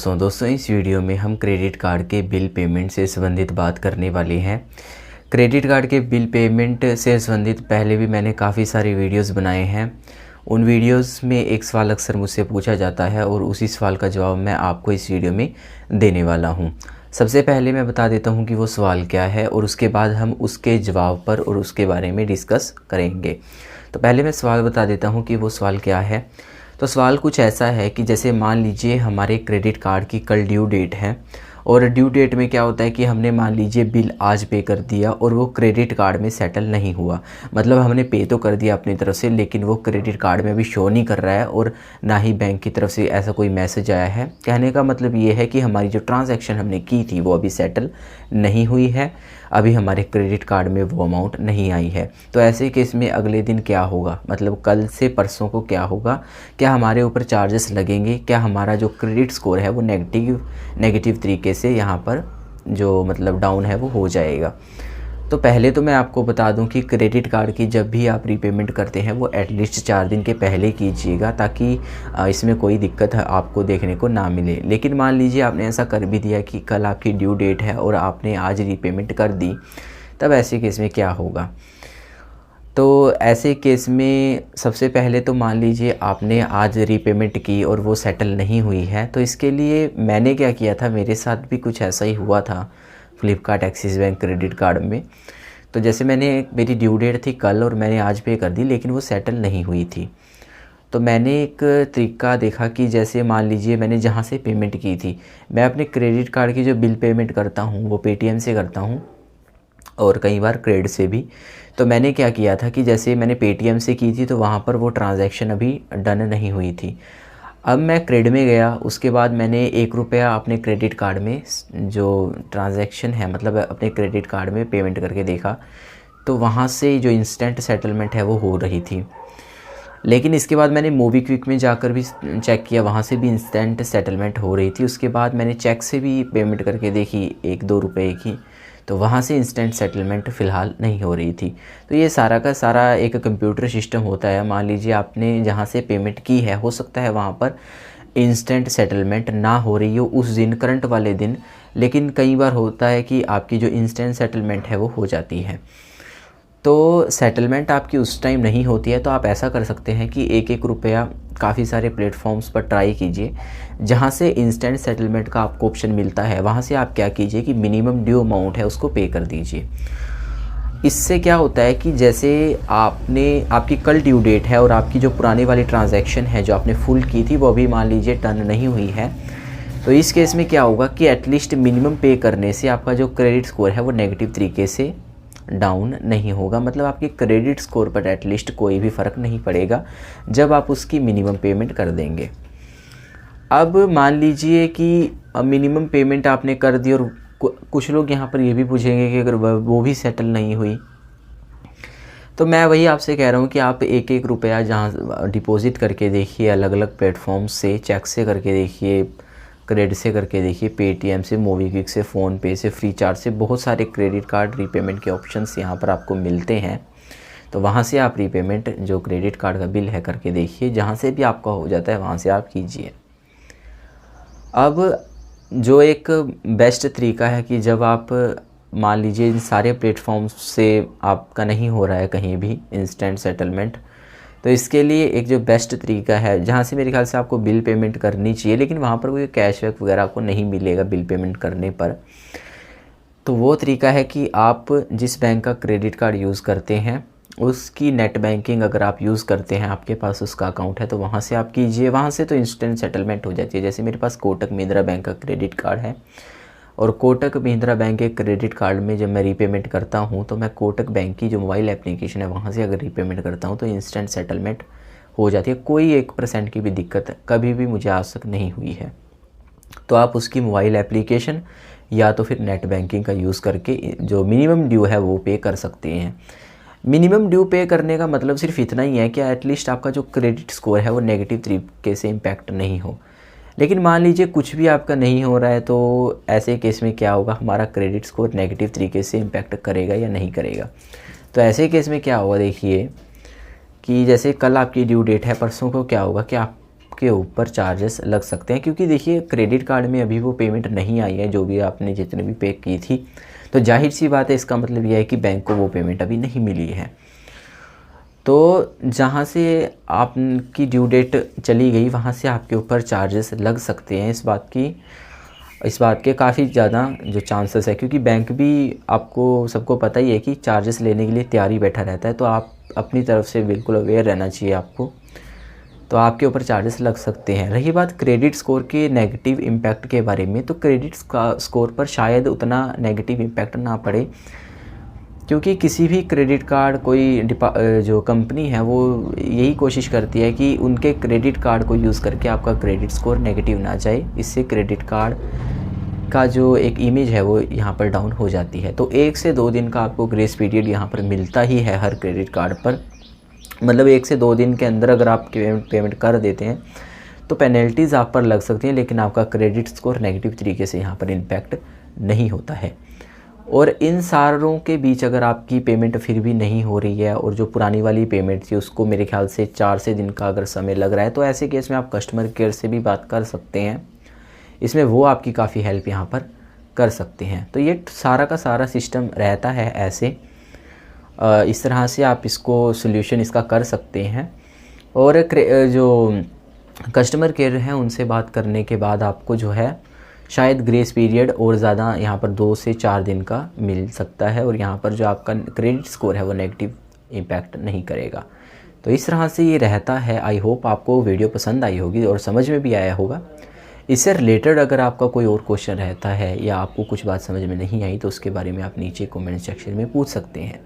दोस्तों इस वीडियो में हम क्रेडिट कार्ड के बिल पेमेंट से संबंधित बात करने वाले हैं। क्रेडिट कार्ड के बिल पेमेंट से संबंधित पहले भी मैंने काफ़ी सारे वीडियोस बनाए हैं। उन वीडियोस में एक सवाल अक्सर मुझसे पूछा जाता है और उसी सवाल का जवाब मैं आपको इस वीडियो में देने वाला हूं। सबसे पहले मैं बता देता हूं कि वो सवाल क्या है और उसके बाद हम उसके जवाब पर और उसके बारे में डिस्कस करेंगे। तो पहले मैं सवाल बता देता हूँ कि वो सवाल क्या है। तो सवाल कुछ ऐसा है कि जैसे मान लीजिए हमारे क्रेडिट कार्ड की कल ड्यू डेट है और ड्यू डेट में क्या होता है कि हमने मान लीजिए बिल आज पे कर दिया और वो क्रेडिट कार्ड में सेटल नहीं हुआ। मतलब हमने पे तो कर दिया अपनी तरफ से, लेकिन वो क्रेडिट कार्ड में भी शो नहीं कर रहा है और ना ही बैंक की तरफ से ऐसा कोई मैसेज आया है। कहने का मतलब ये है कि हमारी जो ट्रांजैक्शन हमने की थी वो अभी सेटल नहीं हुई है, अभी हमारे क्रेडिट कार्ड में वो अमाउंट नहीं आई है। तो ऐसे केस में अगले दिन क्या होगा, मतलब कल से परसों को क्या होगा, क्या हमारे ऊपर चार्जेस लगेंगे, क्या हमारा जो क्रेडिट स्कोर है वो नेगेटिव तरीके से यहाँ पर जो मतलब डाउन है वो हो जाएगा। तो पहले तो मैं आपको बता दूं कि क्रेडिट कार्ड की जब भी आप रीपेमेंट करते हैं वो एटलीस्ट 4 दिन के पहले कीजिएगा, ताकि इसमें कोई दिक्कत आपको देखने को ना मिले। लेकिन मान लीजिए आपने ऐसा कर भी दिया कि कल आपकी ड्यू डेट है और आपने आज रीपेमेंट कर दी, तब ऐसे केस में क्या होगा। तो ऐसे केस में सबसे पहले तो मान लीजिए आपने आज रीपेमेंट की और वो सेटल नहीं हुई है, तो इसके लिए मैंने क्या किया था, मेरे साथ भी कुछ ऐसा ही हुआ था Flipkart axis bank credit card में। तो जैसे मेरी ड्यू डेट थी कल और मैंने आज पे कर दी, लेकिन वो सेटल नहीं हुई थी। तो मैंने एक तरीका देखा कि जैसे मान लीजिए मैंने जहाँ से पेमेंट की थी, मैं अपने क्रेडिट कार्ड की जो बिल पेमेंट करता हूँ वो पेटीएम से करता हूँ और कई बार क्रेडिट से भी। तो मैंने क्या किया था कि जैसे मैंने पेटीएम से की थी तो वहाँ पर वो ट्रांजैक्शन अभी डन नहीं हुई थी। अब मैं क्रेडिट में गया, उसके बाद मैंने 1 रुपया अपने क्रेडिट कार्ड में जो ट्रांजैक्शन है मतलब अपने क्रेडिट कार्ड में पेमेंट करके देखा, तो वहाँ से जो इंस्टेंट सेटलमेंट है वो हो रही थी। लेकिन इसके बाद मैंने मोबीक्विक में जाकर भी चेक किया, वहाँ से भी इंस्टेंट सेटलमेंट हो रही थी। उसके बाद मैंने चेक से भी पेमेंट करके देखी 1-2 रुपये की, तो वहाँ से इंस्टेंट सेटलमेंट फ़िलहाल नहीं हो रही थी। तो ये सारा का सारा एक कंप्यूटर सिस्टम होता है। मान लीजिए आपने जहाँ से पेमेंट की है, हो सकता है वहाँ पर इंस्टेंट सेटलमेंट ना हो रही हो उस दिन, करंट वाले दिन, लेकिन कई बार होता है कि आपकी जो इंस्टेंट सेटलमेंट है वो हो जाती है। तो सेटलमेंट आपकी उस टाइम नहीं होती है, तो आप ऐसा कर सकते हैं कि 1-1 रुपया काफ़ी सारे प्लेटफॉर्म्स पर ट्राई कीजिए जहाँ से इंस्टेंट सेटलमेंट का आपको ऑप्शन मिलता है। वहाँ से आप क्या कीजिए कि मिनिमम ड्यू अमाउंट है उसको पे कर दीजिए। इससे क्या होता है कि जैसे आपकी कल ड्यू डेट है और आपकी जो पुरानी वाली ट्रांजैक्शन है जो आपने फुल की थी वो अभी मान लीजिए टर्न नहीं हुई है, तो इस केस में क्या होगा कि एटलीस्ट मिनिमम पे करने से आपका जो क्रेडिट स्कोर है वो नेगेटिव तरीके से डाउन नहीं होगा। मतलब आपके क्रेडिट स्कोर पर एटलीस्ट कोई भी फ़र्क नहीं पड़ेगा जब आप उसकी मिनिमम पेमेंट कर देंगे। अब मान लीजिए कि मिनिमम पेमेंट आपने कर दी और कुछ लोग यहाँ पर ये भी पूछेंगे कि अगर वो भी सेटल नहीं हुई, तो मैं वही आपसे कह रहा हूँ कि आप 1-1 रुपया जहाँ डिपॉजिट करके देखिए, अलग अलग प्लेटफॉर्म से, चेक से करके देखिए, क्रेडिट से करके देखिए, पेटीएम से, मोबीक्विक से, फ़ोनपे से, फ्रीचार्ज से, बहुत सारे क्रेडिट कार्ड रीपेमेंट के ऑप्शंस यहाँ पर आपको मिलते हैं। तो वहाँ से आप रीपेमेंट जो क्रेडिट कार्ड का बिल है करके देखिए, जहाँ से भी आपका हो जाता है वहाँ से आप कीजिए। अब जो एक बेस्ट तरीका है कि जब आप मान लीजिए इन सारे प्लेटफॉर्म्स से आपका नहीं हो रहा है कहीं भी इंस्टेंट सेटलमेंट, तो इसके लिए एक जो बेस्ट तरीका है जहाँ से मेरे ख्याल से आपको बिल पेमेंट करनी चाहिए, लेकिन वहाँ पर कोई कैशबैक वगैरह आपको नहीं मिलेगा बिल पेमेंट करने पर, तो वो तरीका है कि आप जिस बैंक का क्रेडिट कार्ड यूज़ करते हैं उसकी नेट बैंकिंग अगर आप यूज़ करते हैं, आपके पास उसका अकाउंट है, तो वहाँ से आप कीजिए। वहाँ से तो इंस्टेंट सेटलमेंट हो जाती है। जैसे मेरे पास कोटक महिंद्रा बैंक का क्रेडिट कार्ड है और कोटक महिंद्रा बैंक के क्रेडिट कार्ड में जब मैं रीपेमेंट करता हूँ तो मैं कोटक बैंक की जो मोबाइल एप्लीकेशन है वहाँ से अगर रीपेमेंट करता हूँ तो इंस्टेंट सेटलमेंट हो जाती है। कोई 1% की भी दिक्कत कभी भी मुझे आज तक नहीं हुई है। तो आप उसकी मोबाइल एप्लीकेशन या तो फिर नेट बैंकिंग का यूज़ करके जो मिनिमम ड्यू है वो पे कर सकते हैं। मिनिमम ड्यू पे करने का मतलब सिर्फ इतना ही है कि एटलीस्ट आपका जो क्रेडिट स्कोर है वो नेगेटिव तरीके से इम्पैक्ट नहीं हो। लेकिन मान लीजिए कुछ भी आपका नहीं हो रहा है, तो ऐसे केस में क्या होगा, हमारा क्रेडिट स्कोर नेगेटिव तरीके से इम्पैक्ट करेगा या नहीं करेगा। तो ऐसे केस में क्या होगा, देखिए कि जैसे कल आपकी ड्यू डेट है, परसों को क्या होगा कि आप आपके ऊपर चार्जेस लग सकते हैं, क्योंकि देखिए क्रेडिट कार्ड में अभी वो पेमेंट नहीं आई है जो भी आपने जितने भी पे की थी, तो जाहिर सी बात है इसका मतलब यह है कि बैंक को वो पेमेंट अभी नहीं मिली है। तो जहाँ से आपकी ड्यू डेट चली गई वहाँ से आपके ऊपर चार्जेस लग सकते हैं। इस बात के काफ़ी ज़्यादा जो चांसेस है, क्योंकि बैंक भी आपको सबको पता ही है कि चार्जेस लेने के लिए तैयार ही बैठा रहता है, तो आप अपनी तरफ से बिल्कुल अवेयर रहना चाहिए आपको। तो आपके ऊपर चार्जेस लग सकते हैं। रही बात क्रेडिट स्कोर के नेगेटिव इम्पैक्ट के बारे में, तो क्रेडिट स्कोर पर शायद उतना नेगेटिव इम्पैक्ट ना पड़े, क्योंकि किसी भी क्रेडिट कार्ड जो कंपनी है वो यही कोशिश करती है कि उनके क्रेडिट कार्ड को यूज़ करके आपका क्रेडिट स्कोर नेगेटिव ना जाए। इससे क्रेडिट कार्ड का जो एक इमेज है वो यहाँ पर डाउन हो जाती है। तो 1 से 2 दिन का आपको ग्रेस पीरियड यहाँ पर मिलता ही है हर क्रेडिट कार्ड पर। मतलब 1 से 2 दिन के अंदर अगर आप पेमेंट कर देते हैं तो पेनल्टीज़ आप पर लग सकती हैं, लेकिन आपका क्रेडिट स्कोर नेगेटिव तरीके से यहाँ पर इम्पैक्ट नहीं होता है। और इन सारों के बीच अगर आपकी पेमेंट फिर भी नहीं हो रही है और जो पुरानी वाली पेमेंट थी उसको मेरे ख्याल से 4 से दिन का अगर समय लग रहा है, तो ऐसे केस में आप कस्टमर केयर से भी बात कर सकते हैं। इसमें वो आपकी काफ़ी हेल्प यहाँ पर कर सकते हैं। तो ये सारा का सारा सिस्टम रहता है ऐसे, इस तरह से आप इसको सोल्यूशन इसका कर सकते हैं। और जो कस्टमर केयर है उनसे बात करने के बाद आपको जो है शायद ग्रेस पीरियड और ज़्यादा यहाँ पर 2 से 4 दिन का मिल सकता है, और यहाँ पर जो आपका क्रेडिट स्कोर है वो नेगेटिव इम्पैक्ट नहीं करेगा। तो इस तरह से ये रहता है। आई होप आपको वीडियो पसंद आई होगी और समझ में भी आया होगा। इससे रिलेटेड अगर आपका कोई और क्वेश्चन रहता है या आपको कुछ बात समझ में नहीं आई तो उसके बारे में आप नीचे कमेंट सेक्शन में पूछ सकते हैं।